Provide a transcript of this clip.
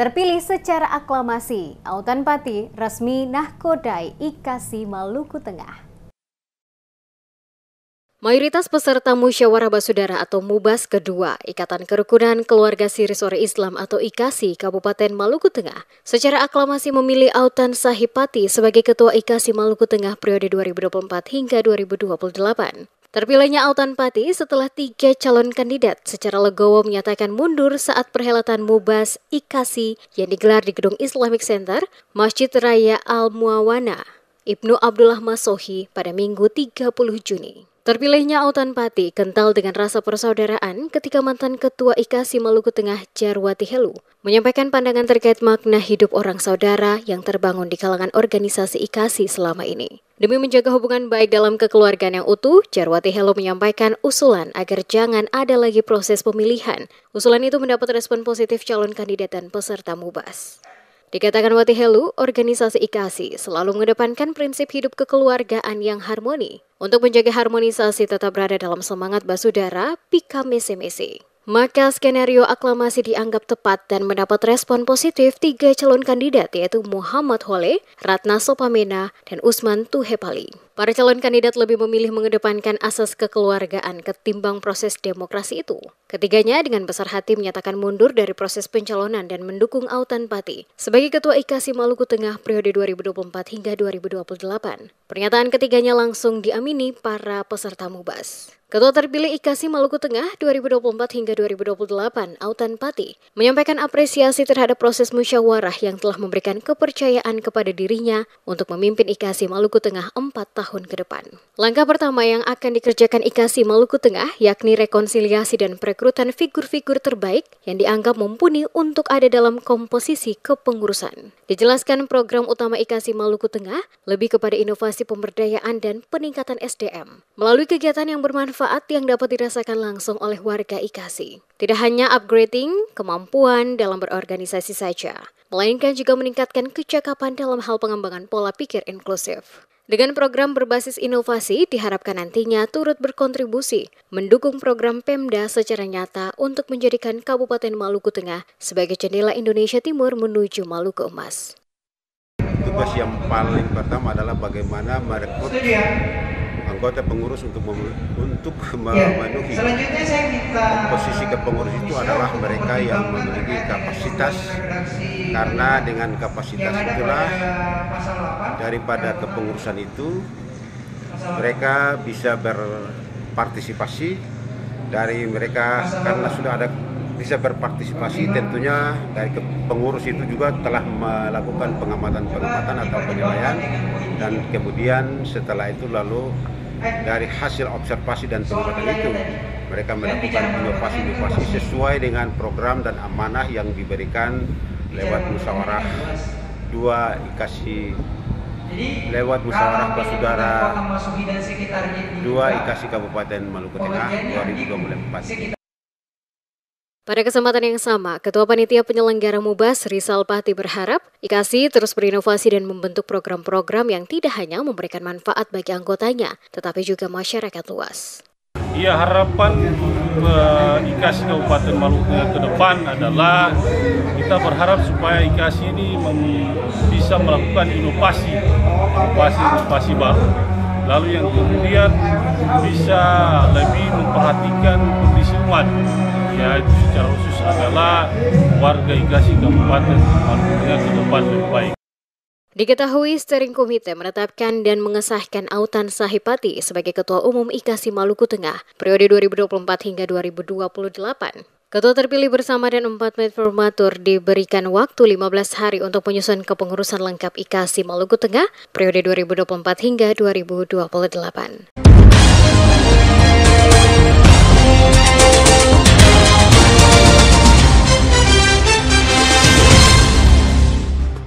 Terpilih secara aklamasi, Autan Pati resmi nahkodai IKASI Maluku Tengah. Mayoritas peserta Musyawarah Basudara atau MUBAS kedua, Ikatan Kerukunan Keluarga Siri-Sore Islam atau IKASI Kabupaten Maluku Tengah, secara aklamasi memilih Autan Sahipati sebagai Ketua IKASI Maluku Tengah periode 2024 hingga 2028. Terpilihnya Autan Pati setelah 3 calon kandidat secara legowo menyatakan mundur saat perhelatan MUBAS IKASI yang digelar di Gedung Islamic Center, Masjid Raya Al-Muawana, Ibnu Abdullah Masohi pada Minggu 30 Juni. Terpilihnya Autan Pati kental dengan rasa persaudaraan ketika mantan Ketua IKASI Maluku Tengah Jarwati Helu menyampaikan pandangan terkait makna hidup orang saudara yang terbangun di kalangan organisasi IKASI selama ini. Demi menjaga hubungan baik dalam kekeluargaan yang utuh, Jarwati Helu menyampaikan usulan agar jangan ada lagi proses pemilihan. Usulan itu mendapat respon positif calon kandidat dan peserta MUBAS. Dikatakan Wati Helu, organisasi IKASI selalu mengedepankan prinsip hidup kekeluargaan yang harmoni. Untuk menjaga harmonisasi tetap berada dalam semangat basudara, pika mese-mese. Maka skenario aklamasi dianggap tepat dan mendapat respon positif 3 calon kandidat yaitu Muhammad Hole, Ratna Sopamena, dan Usman Tuhepali. Para calon kandidat lebih memilih mengedepankan asas kekeluargaan ketimbang proses demokrasi itu. Ketiganya dengan besar hati menyatakan mundur dari proses pencalonan dan mendukung Autan Pati sebagai Ketua IKASI Maluku Tengah periode 2024 hingga 2028. Pernyataan ketiganya langsung diamini para peserta MUBAS. Ketua terpilih IKASI Maluku Tengah 2024 hingga 2028, Autan Pati, menyampaikan apresiasi terhadap proses musyawarah yang telah memberikan kepercayaan kepada dirinya untuk memimpin IKASI Maluku Tengah 4 tahun ke depan. Langkah pertama yang akan dikerjakan IKASI Maluku Tengah yakni rekonsiliasi dan perekrutan figur-figur terbaik yang dianggap mumpuni untuk ada dalam komposisi kepengurusan. Dijelaskan program utama IKASI Maluku Tengah lebih kepada inovasi pemberdayaan dan peningkatan SDM melalui kegiatan yang bermanfaat yang dapat dirasakan langsung oleh warga IKASI. Tidak hanya upgrading kemampuan dalam berorganisasi saja, melainkan juga meningkatkan kecakapan dalam hal pengembangan pola pikir inklusif. Dengan program berbasis inovasi, diharapkan nantinya turut berkontribusi mendukung program Pemda secara nyata untuk menjadikan Kabupaten Maluku Tengah sebagai jendela Indonesia Timur menuju Maluku Emas. Tugas yang paling pertama adalah bagaimana merekrut anggota pengurus untuk memenuhi komposisi kepengurusan itu adalah mereka yang memiliki kapasitas, karena dengan kapasitas itulah daripada kepengurusan itu mereka bisa berpartisipasi dari mereka, karena sudah ada bisa berpartisipasi tentunya dari pengurus itu juga telah melakukan pengamatan atau penilaian, dan kemudian setelah itu lalu dari hasil observasi dan pengamatan itu mereka melakukan inovasi sesuai dengan program dan amanah yang diberikan lewat musyawarah 2 IKASI, lewat musyawarah basudara 2 IKASI Kabupaten Maluku Tengah 2024. Pada kesempatan yang sama, Ketua Panitia Penyelenggara MUBAS Rizal Pati berharap IKASI terus berinovasi dan membentuk program-program yang tidak hanya memberikan manfaat bagi anggotanya, tetapi juga masyarakat luas. Ya, harapan IKASI Kabupaten Maluku ke depan adalah kita berharap supaya IKASI ini bisa melakukan inovasi baru. Lalu yang kemudian bisa lebih memperhatikan kondisi umat, yaitu secara khusus adalah warga IKASI Kabupaten Maluku Tengah ke depan lebih baik. Diketahui Steering Komite menetapkan dan mengesahkan Autan Sahipati sebagai Ketua Umum IKASI Maluku Tengah periode 2024 hingga 2028. Ketua terpilih bersama dan 4 reformatur diberikan waktu 15 hari untuk menyusun kepengurusan lengkap IKASI Maluku Tengah periode 2024 hingga 2028.